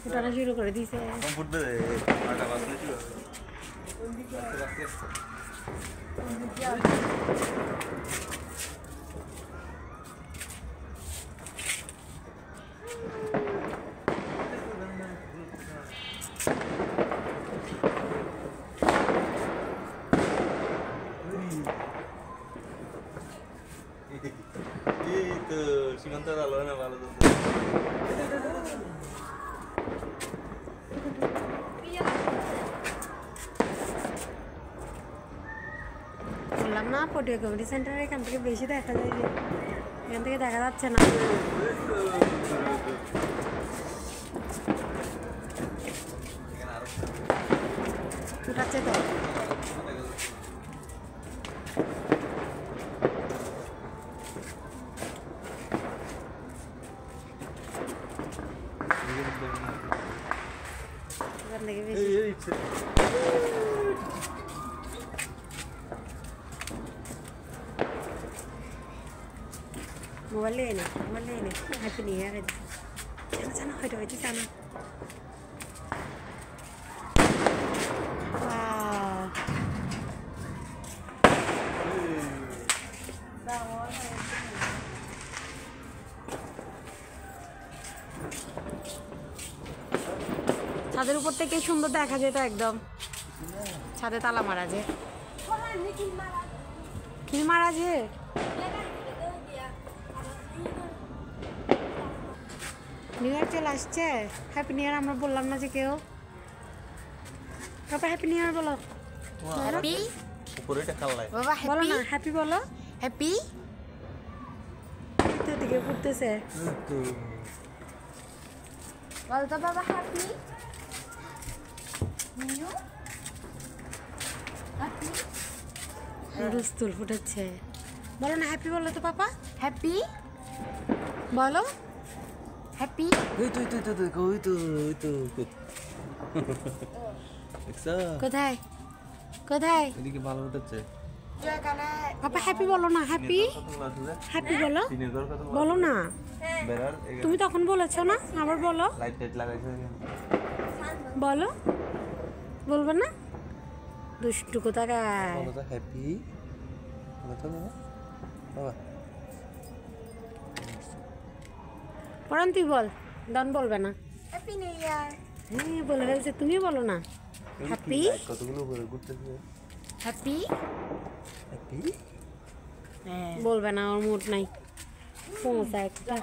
ফুটানো শুরু করে দিছে। Itu sementara lo na ভালো তো বললাম না পটিয়া কমিউনিটি সেন্টারে এখান থেকে বেশি দেখা যায় যে এখান থেকে দেখা যাচ্ছে না। ফুটাচ্ছে তো মোবাইল নিয়ে নে হ্যাপি নিউ ইয়ার জানা হয়তো হয়তো জানা ছাদের উপর থেকে সুন্দর দেখা যেত একদম। ছাদে তালা মারা যে কি মারা যে নিউ ইয়ার চলে আসছে। হ্যাপি নিউ ইয়ার আমরা বললাম না যে কেউ। বাবা হ্যাপি নিউ ইয়ার বলো। হ্যাপি উপরে এটা কালাই বাবা বলো না হ্যাপি বলো। হ্যাপি তো দিকে পড়তেছে বল তো বাবা হ্যাপি নিউ হ্যাপি রুস্তুল ফুটাচ্ছে। বলো না হ্যাপি বলো তো পাপা। হ্যাপি বলো হ্যাপি ওই তো দেখছো কোথায় কোথায় এদিকে ভালো হচ্ছে পাপা হ্যাপি বলো না হ্যাপি হ্যাপি বলো বলো না। বেরার তুমি তখন বলেছো না আবার বলো। লাইট টাইট লাগাইছো বলো বলবে না দুষ্টু কোথাকার। বলো তো হ্যাপি বলো তো বাবা পরান তুই বল ডন বলবে না। হ্যাপি নিউ ইয়ার হ্যাঁ বলে ফেলছে তুমি বলো না হ্যাপি কতগুলো ঘুরতেছে হ্যাপি হ্যাপি বলবে না ওর মুড নাই পৌঁছা একটা।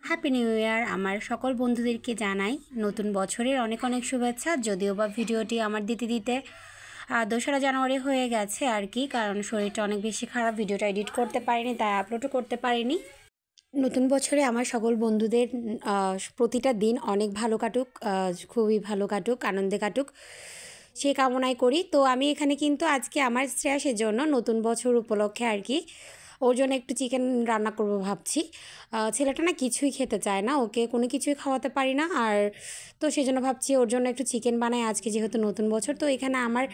হ্যাপি নিউ ইয়ার আমার সকল বন্ধুদেরকে জানাই নতুন বছরের অনেক অনেক শুভেচ্ছা। যদিও বা ভিডিওটি আমার দিতে 2রা জানুয়ারি হয়ে গেছে আর কি, কারণ শরীরটা অনেক বেশি খারাপ, ভিডিওটা এডিট করতে পারিনি তাই আপলোডও করতে পারিনি। নতুন বছরে আমার সকল বন্ধুদের প্রতিটা দিন অনেক ভালো কাটুক, খুবই ভালো কাটুক, আনন্দে কাটুক সে কামনাই করি। তো আমি এখানে কিন্তু আজকে আমার শ্রেয়াসের জন্য নতুন বছর উপলক্ষে আর কি ওর জন্য একটু চিকেন রান্না করব ভাবছি। ছেলেটা না কিছুই খেতে চায় না, ওকে কোনো কিছুই খাওয়াতে পারি না, আর তো সেই জন্য ভাবছি ওর জন্য একটু চিকেন বানাই আজকে যেহেতু নতুন বছর। তো এখানে আমার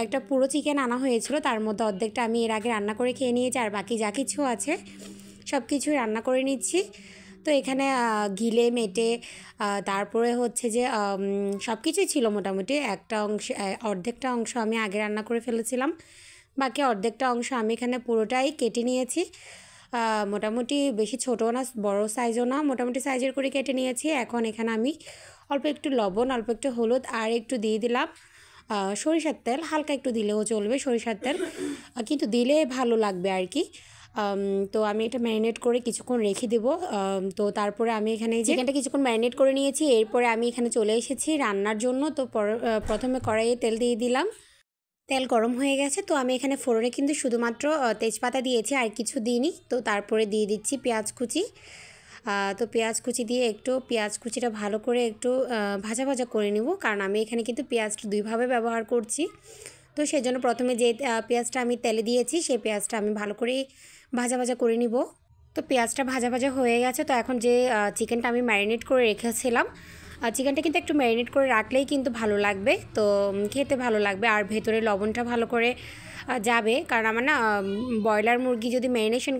একটা পুরো চিকেন আনা হয়েছিল, তার মধ্যে অর্ধেকটা আমি এর আগে রান্না করে খেয়ে নিয়েছি, আর বাকি যা কিছু আছে সব কিছুই রান্না করে নিচ্ছি। তো এখানে গিলে মেটে তারপরে হচ্ছে যে সব কিছুই ছিল মোটামুটি। একটা অংশ অর্ধেকটা অংশ আমি আগে রান্না করে ফেলেছিলাম, বাকি অর্ধেকটা অংশ আমি এখানে পুরোটাই কেটে নিয়েছি। মোটামুটি বেশি ছোটো না বড় সাইজও না, মোটামুটি সাইজের করে কেটে নিয়েছি। এখন এখানে আমি অল্প একটু লবণ, অল্প একটু হলুদ আর একটু দিয়ে দিলাম সরিষার তেল, হালকা একটু দিলেও চলবে সরিষার তেল, কিন্তু দিলে ভালো লাগবে আর কি। তো আমি এটা ম্যারিনেট করে কিছুক্ষণ রেখে দেবো। তো তারপরে আমি এখানে চিকেনটা কিছুক্ষণ ম্যারিনেট করে নিয়েছি, এরপরে আমি এখানে চলে এসেছি রান্নার জন্য। তো প্রথমে কড়াইয়ে তেল দিয়ে দিলাম, তেল গরম হয়ে গেছে। তো আমি এখানে ফোড়নে কিন্তু শুধুমাত্র তেজপাতা দিয়েছি আর কিছু দিইনি। তো তারপরে দিয়ে দিচ্ছি পেঁয়াজ কুচি। তো পেঁয়াজ কুচি দিয়ে একটু পেঁয়াজ কুচিটা ভালো করে একটু ভাজা ভাজা করে নেব, কারণ আমি এখানে কিন্তু পেঁয়াজটা দুইভাবে ব্যবহার করছি। তো সেই জন্য প্রথমে যে পেঁয়াজটা আমি তেলে দিয়েছি সেই পেঁয়াজটা আমি ভালো করে ভাজা ভাজা করে নিব। তো পেঁয়াজটা ভাজা ভাজা হয়ে গেছে। তো এখন যে চিকেনটা আমি ম্যারিনেট করে রেখেছিলাম, চিকেনটা কিন্তু একটু ম্যারিনেট করে রাখলেই কিন্তু ভালো লাগবে, তো খেতে ভালো লাগবে, আর ভেতরে লবণটা ভালো করে যাবে, কারণ আমার না ব্রয়লার মুরগি যদি ম্যারিনেশন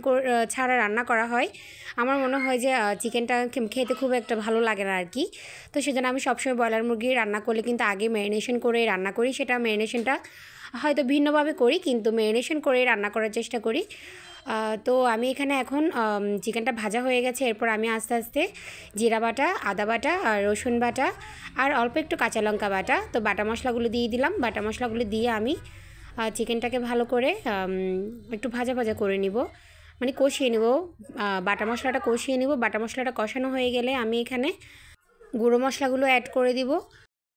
ছাড়া রান্না করা হয় আমার মনে হয় যে চিকেনটা খেতে খুব একটা ভালো লাগে না আর কি। তো সেজন্য আমি সবসময় ব্রয়লার মুরগি রান্না করলে কিন্তু আগে ম্যারিনেশন করে রান্না করি, সেটা ম্যারিনেশনটা হয়তো ভিন্নভাবে করি কিন্তু ম্যারিনেশন করে রান্না করার চেষ্টা করি। তো আমি এখানে এখন চিকেনটা ভাজা হয়ে গেছে, এরপর আমি আস্তে আস্তে জিরা বাটা, আদা বাটা, আর রসুন বাটা আর অল্প একটু কাঁচা লঙ্কা বাটা, তো বাটা মশলাগুলো দিয়ে দিলাম। বাটা মশলাগুলো দিয়ে আমি চিকেনটাকে ভালো করে একটু ভাজা ভাজা করে নিব, মানে কষিয়ে নেব, বাটা মশলাটা কষিয়ে নেব। বাটা মশলাটা কষানো হয়ে গেলে আমি এখানে গুঁড়ো মশলাগুলো অ্যাড করে দিব।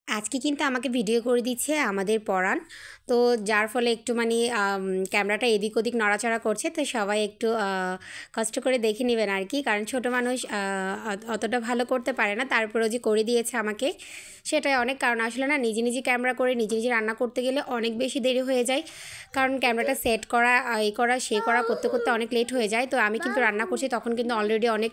আজকে কিন্তু আমাকে ভিডিও করে দিচ্ছে আমাদের পরাণ, তো যার ফলে একটু মানে ক্যামেরাটা এদিক ওদিক নড়াচড়া করছে, তো সবাই একটু কষ্ট করে দেখে নেবেন আর কি, কারণ ছোট মানুষ অতটা ভালো করতে পারে না, তারপরেও যে করে দিয়েছে আমাকে সেটাই অনেক। কারণ আসলে না নিজে নিজে ক্যামেরা করে নিজে নিজে রান্না করতে গেলে অনেক বেশি দেরি হয়ে যায়, কারণ ক্যামেরাটা সেট করা এই করা সে করা করতে করতে অনেক লেট হয়ে যায়। তো আমি কিন্তু রান্না করছি তখন কিন্তু অলরেডি অনেক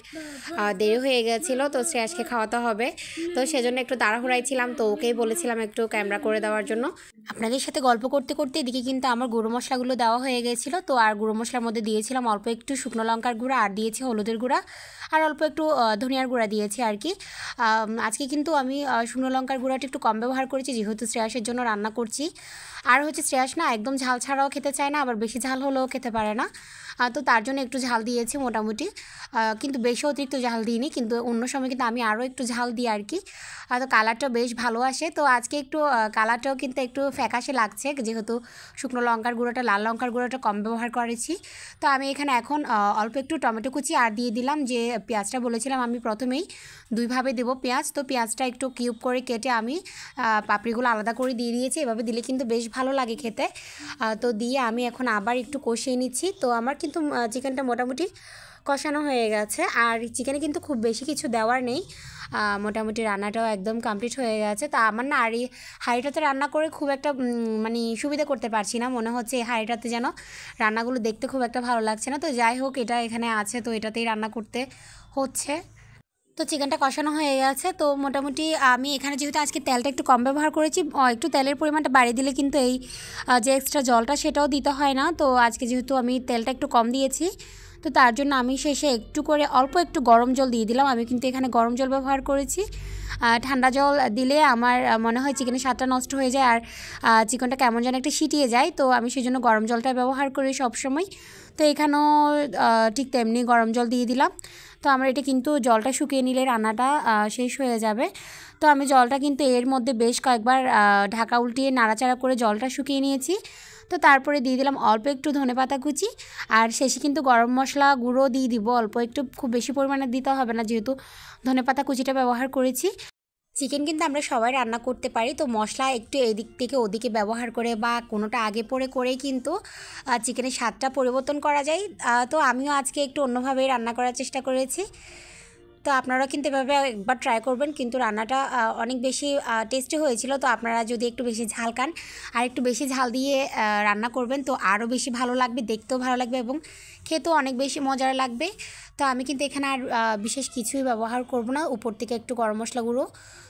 দেরি হয়ে গেছিলো, তো শ্রেয়াসকে খাওয়াতে হবে, তো সেজন্য একটু তাড়াহুড়াই ছিলাম। তো ওকেই বলেছিলাম একটু ক্যামেরা করে দেওয়ার জন্য। আপনাদের সাথে গল্প করতে করতে এদিকে কিন্তু আমার গুঁড়ো মশলাগুলো দেওয়া হয়ে গেছিলো। তো আর গুঁড়ো মশলার মধ্যে দিয়েছিলাম অল্প একটু শুকনো লঙ্কার গুঁড়া, আর দিয়েছি হলুদের গুঁড়া, আর অল্প একটু ধনিয়ার গুঁড়া দিয়েছি আর কি। আজকে কিন্তু আমি শুকনো লঙ্কার গুঁড়াটা একটু কম ব্যবহার করেছি, যেহেতু শ্রেয়াসের জন্য রান্না করছি। আর হচ্ছে শ্রেয়াস না একদম ঝাল ছাড়াও খেতে চায় না, আবার বেশি ঝাল হলেও খেতে পারে না, তো তার জন্য একটু ঝাল দিয়েছি মোটামুটি, কিন্তু বেশি অতিরিক্ত ঝাল দিইনি, কিন্তু অন্য সময় কিন্তু আমি আরও একটু ঝাল দিই আর কি। তো কালারটা বেশ ভালো আসে। তো আজকে একটু কালারটাও কিন্তু একটু ফ্যাকাশে লাগছে, যেহেতু শুকনো লঙ্কার গুঁড়োটা, লাল লঙ্কার গুঁড়োটা কম ব্যবহার করেছি। তো আমি এখানে এখন অল্প একটু টমেটো কুচি আর দিয়ে দিলাম, যে পেঁয়াজটা বলেছিলাম আমি প্রথমেই দুইভাবে দেবো পেঁয়াজ, তো পেঁয়াজটা একটু কিউব করে কেটে আমি পাপড়িগুলো আলাদা করে দিয়ে দিয়েছি। এভাবে দিলে কিন্তু বেশ ভালো লাগে খেতে। তো দিয়ে আমি এখন আবার একটু কষিয়ে নিচ্ছি। তো আমার কিন্তু চিকেনটা মোটামুটি কষানো হয়ে গেছে, আর চিকেনে কিন্তু খুব বেশি কিছু দেওয়ার নেই, মোটামুটি রান্নাটাও একদম কমপ্লিট হয়ে গেছে। তা আমার না আর এই হাঁড়িটাতে রান্না করে খুব একটা মানে সুবিধা করতে পারছি না, মনে হচ্ছে এই হাঁড়িটাতে যেন রান্নাগুলো দেখতে খুব একটা ভালো লাগছে না। তো যাই হোক, এটা এখানে আছে, তো এটাতেই রান্না করতে হচ্ছে। তো চিকেনটা কষানো হয়ে গেছে। তো মোটামুটি আমি এখানে যেহেতু আজকে তেলটা একটু কম ব্যবহার করেছি, একটু তেলের পরিমাণটা বাড়িয়ে দিলে কিন্তু এই যে এক্সট্রা জলটা সেটাও দিতে হয় না। তো আজকে যেহেতু আমি তেলটা একটু কম দিয়েছি, তো তার জন্য আমি শেষে একটু করে অল্প একটু গরম জল দিয়ে দিলাম। আমি কিন্তু এখানে গরম জল ব্যবহার করেছি, ঠান্ডা জল দিলে আমার মনে হয় চিকেনের স্বাদটা নষ্ট হয়ে যায়, আর চিকেনটা কেমন যেন একটা সিটিয়ে যায়। তো আমি সেই জন্য গরম জলটা ব্যবহার করি সবসময়। তো এখানেও ঠিক তেমনি গরম জল দিয়ে দিলাম। তো আমার এটা কিন্তু জলটা শুকিয়ে নিলে রান্নাটা শেষ হয়ে যাবে। তো আমি জলটা কিন্তু এর মধ্যে বেশ কয়েকবার ঢাকা উল্টিয়ে নাড়াচাড়া করে জলটা শুকিয়ে নিয়েছি। তো তারপরে দিয়ে দিলাম অল্প একটু ধনেপাতা কুচি, আর শেষে কিন্তু গরম মশলা গুঁড়ো দিয়ে দিব অল্প একটু, খুব বেশি পরিমাণে দিতে হবে না যেহেতু ধনেপাতা কুচিটা ব্যবহার করেছি। চিকেন কিন্তু আমরা সবাই রান্না করতে পারি, তো মশলা একটু এদিক থেকে ওদিকে ব্যবহার করে বা কোনোটা আগে পরে করেই কিন্তু চিকেনের স্বাদটা পরিবর্তন করা যায়। তো আমিও আজকে একটু অন্যভাবেই রান্না করার চেষ্টা করেছি। তো আপনারাও কিন্তু এভাবে একবার ট্রাই করবেন, কিন্তু রান্নাটা অনেক বেশি টেস্টি হয়েছিল। তো আপনারা যদি একটু বেশি ঝাল খান আর একটু বেশি ঝাল দিয়ে রান্না করবেন তো আরও বেশি ভালো লাগবে, দেখতেও ভালো লাগবে এবং খেতেও অনেক বেশি মজার লাগবে। তো আমি কিন্তু এখানে আর বিশেষ কিছুই ব্যবহার করব না, উপর থেকে একটু গরম মশলা গুঁড়ো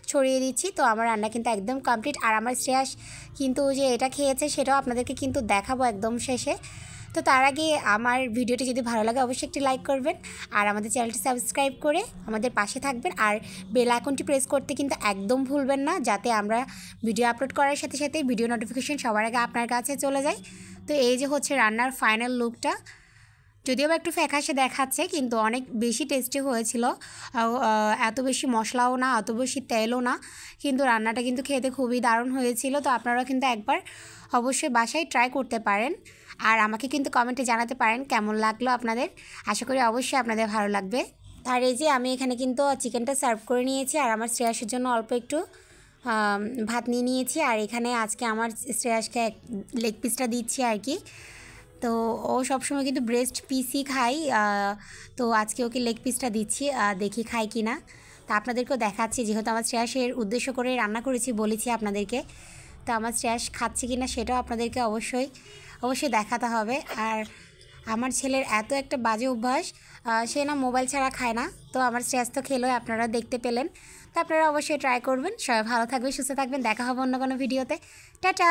ছড়িয়ে দিচ্ছি। তো আমার রান্না কিন্তু একদম কমপ্লিট, আর আমার শ্রেয়াস কিন্তু যে এটা খেয়েছে সেটাও আপনাদেরকে কিন্তু দেখাবো একদম শেষে। তো তার আগে আমার ভিডিওটি যদি ভালো লাগে অবশ্যই একটি লাইক করবেন, আর আমাদের চ্যানেলটি সাবস্ক্রাইব করে আমাদের পাশে থাকবেন, আর বেল আইকনটি প্রেস করতে কিন্তু একদম ভুলবেন না, যাতে আমরা ভিডিও আপলোড করার সাথে সাথে ভিডিও নোটিফিকেশন সবার আগে আপনার কাছে চলে যায়। তো এই যে হচ্ছে রান্নার ফাইনাল লুকটা, যদিও বা একটু ফ্যাকাশে দেখাচ্ছে কিন্তু অনেক বেশি টেস্টি হয়েছিল। এত বেশি মশলাও না, এত বেশি তেলও না, কিন্তু রান্নাটা কিন্তু খেতে খুবই দারুণ হয়েছিল। তো আপনারা কিন্তু একবার অবশ্যই বাসায় ট্রাই করতে পারেন, আর আমাকে কিন্তু কমেন্টে জানাতে পারেন কেমন লাগলো আপনাদের। আশা করি অবশ্যই আপনাদের ভালো লাগবে। আর এই যে আমি এখানে কিন্তু চিকেনটা সার্ভ করে নিয়েছি, আর আমার শ্রেয়াসের জন্য অল্প একটু ভাত নিয়ে নিয়েছি, আর এখানে আজকে আমার শ্রেয়াসকে লেগ পিসটা দিচ্ছি আর কি। তো ও সবসময় কিন্তু ব্রেস্ট পিসই খাই, তো আজকে ওকে লেগ পিসটা দিচ্ছি, দেখি খাই কি না। তা আপনাদেরকেও দেখাচ্ছি, যেহেতু আমার শ্রেয়াসের উদ্দেশ্য করে রান্না করেছি বলেছি আপনাদেরকে, তো আমার শ্রেয়াস খাচ্ছে কি না সেটাও আপনাদেরকে অবশ্যই দেখাতে হবে। আর আমার ছেলের এত একটা বাজে অভ্যাস, সে না মোবাইল ছাড়া খায় না, তো আমার শ্রেয়াস তো খেলো, আপনারা দেখতে পেলেন। তো আপনারা অবশ্যই ট্রাই করবেন। সবাই ভালো থাকবেন, সুস্থ থাকবেন, দেখা হবে অন্য কোনো ভিডিওতে। টাটা।